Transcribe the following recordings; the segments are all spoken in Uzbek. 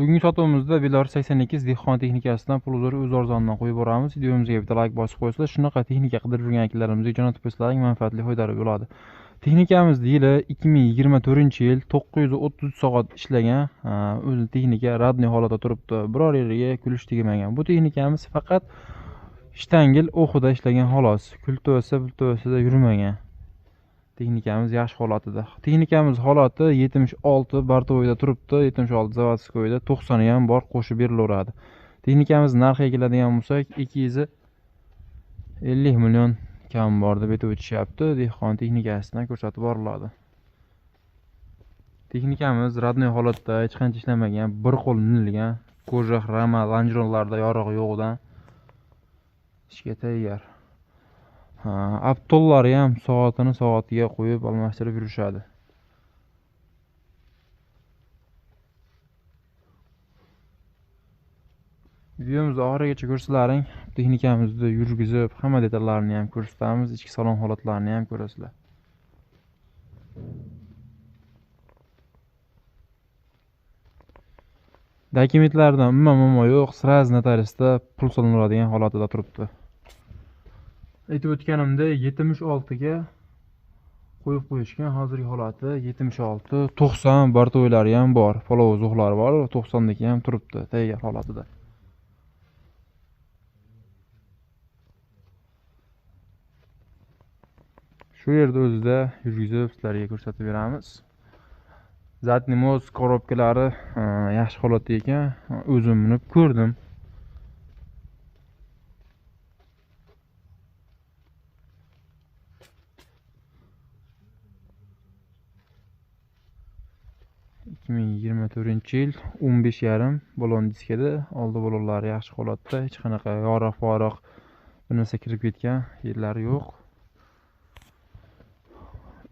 Bugungi sotuvimizda Velar 82 dehqon texnikasidan pul uzr o'z arzonidan qo'yib boramiz. Videomizga bitta like bosib qo'yasizlar, shunaqa texnika qidirib yurgan akalarimizga jo'natib qo'ysalaring manfaatli foydali bo'ladi. Texnikamiz yili 2024-yil 933 soat ishlagan, o'zi texnika radniy holatda turibdi. Biror yeriga kulish tegmagan. Bu texnikamiz faqat shtangel o'xida ishlagan xolos. Kultovasa yurmagan. Texnikamiz yaxshi holatida. Texnikamiz holati 76 bartovoyda turibdi, 76 zavodskoyda, 90 ham bor, qo'shib berilaveradi. Texnikamiz narxiga keladigan bo'lsak, 250 million kam bor deb aytib o'tishyapti. Dehqon texnikasidan ko'rsatib boriladi. Texnikamiz radniy holatda, hech qancha ishlamagan, bir qo'l minilgan, ko'ja, rama, lanjronlarda yorug'i yo'qdan ishga tayyor. Aptollari ham soatini soatiga qo'yib almashtirib yurishadi. Videomizni oxirigacha ko'rsalaring, texnikamizni yurgizib, hamma detallarini ham ko'rsatamiz, ichki salon holatlarini ham ko'rasizlar. Dokumentlardan umuman yo'q, sraz notariusda pul solinadigan holatida turibdi. Aytib o'tganimdek 76 ga qo'yib qo'yishgan, hozirgi holati 76, 90 bartovoylari ham bor, polovoz o'qlari bor, 90 dagi ham turibdi, tayyor holatida. Shu yerda o'zida yurgizib sizlarga ko'rsatib beramiz. Zatnimoz korobkalari yaxshi holatda ekan, o'zim minib ko'rdim. yil 15,5 balon diskada, oldi balonlari yaxshi holatda, hech qanaqa yoriq-foriq bir narsa kirib ketgan yerlari yo'q.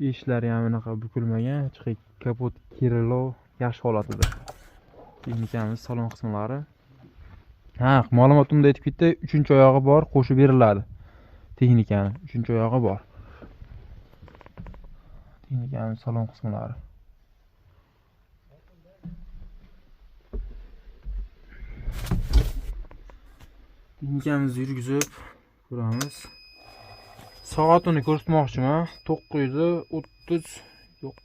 Eshiklari ham unaqa bukilmagan, kapot kirilov yaxshi holatida. Texnikamiz salon qismlari. Ma'lumotimda aytib ketdi, 3-oyog'i bor, qo'shib beriladi. Texnikani 3-oyog'i bor. Texnikamiz salon qismlari. Texnikamizni yurgizib ko'ramiz. Soatini ko'rsatmoqchiman. 930 yo'q.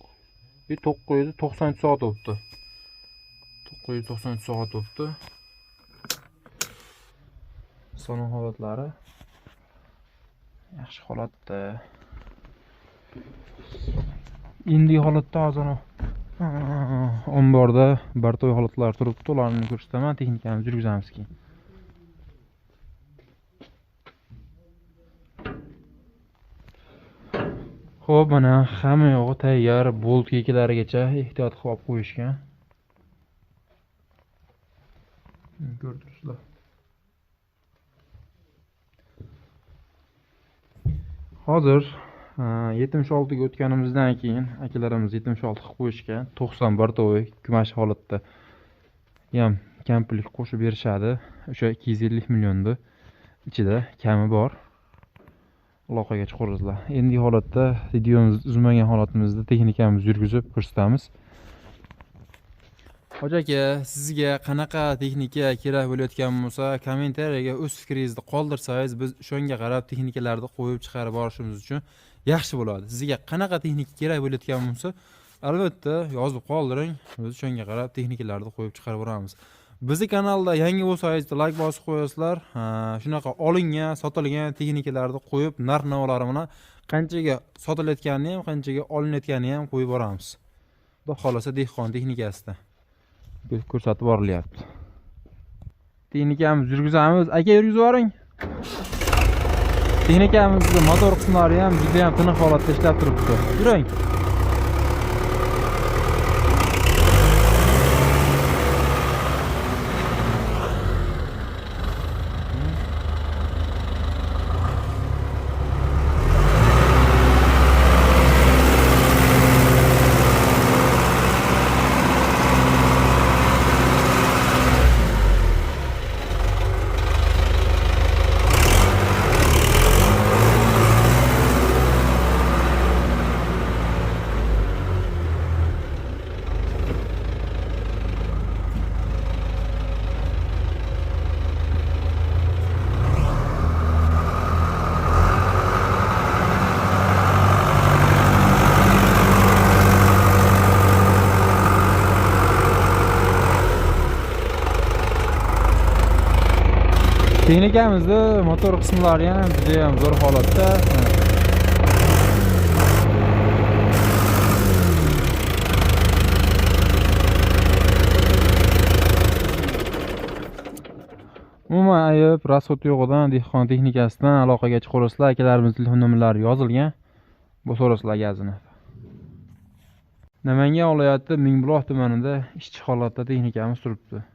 993 soat o'tdi. 993 soat o'tdi. Salon holatlari yaxshi holatda. Endi holatda hozir omborda bartoy holatlar turibdi, ularni ko'rsataman. Texnikamizni yurgizamiz keyin. Xo'p, mana hamma yog'i tayyor, bolt keklarigacha ehtiyot qilib qo'yishgan. Ko'rdingizlar. Hozir 76 ga o'tganimizdan keyin akalarimiz 76 qilib qo'yishgan. 90 bartovoy kumash holatda ham kamplik qo'shib berishadi. O'sha 250 millionni ichida kami bor. Aloqaga chiqarsizlar. Endi holatda videomiz uzmagan holatimizda texnikamizni yurgizib ko'rsatamiz. Hoji aka, sizga qanaqa texnika kerak bo'layotgan bo'lsa, kommentariyaga o'z fikringizni qoldirsangiz, biz o'shanga qarab texnikalarni qo'yib chiqarib borishimiz uchun yaxshi bo'ladi. Sizga qanaqa texnika kerak bo'layotgan bo'lsa, albatta yozib qoldiring. Biz o'shanga qarab texnikalarni qo'yib chiqarib boramiz. Bizi kanalda yangi bo'lsangiz, like bosib qo'yasizlar. Shunaqa olingan, sotilgan texnikalarni qo'yib, narx-navlari bilan qanchaga sotilayotganini ham, qanchaga olinayotganini ham qo'yib boramiz. Xudo xolasa dehqon texnikasida ko'rsatib borilyapti. Texnikamizni yurgizamiz. Aka, yurgizib boring. Texnikamizning motor qismlari ham juda ham tiniq holatda ishlab turibdi. Yuring. Texnikamizda motor qismlari ham juda ham zo'r holatda. Umuman ayb, rasxod yo'g'idan dehqon texnikasidan aloqaga chiqarsizlar, akalarimiz telefon nomerlari yozilgan. Bu so'rasizlar gazini. Namangan viloyati Mingbuloq tumanida ishchi holatda texnikamiz turibdi.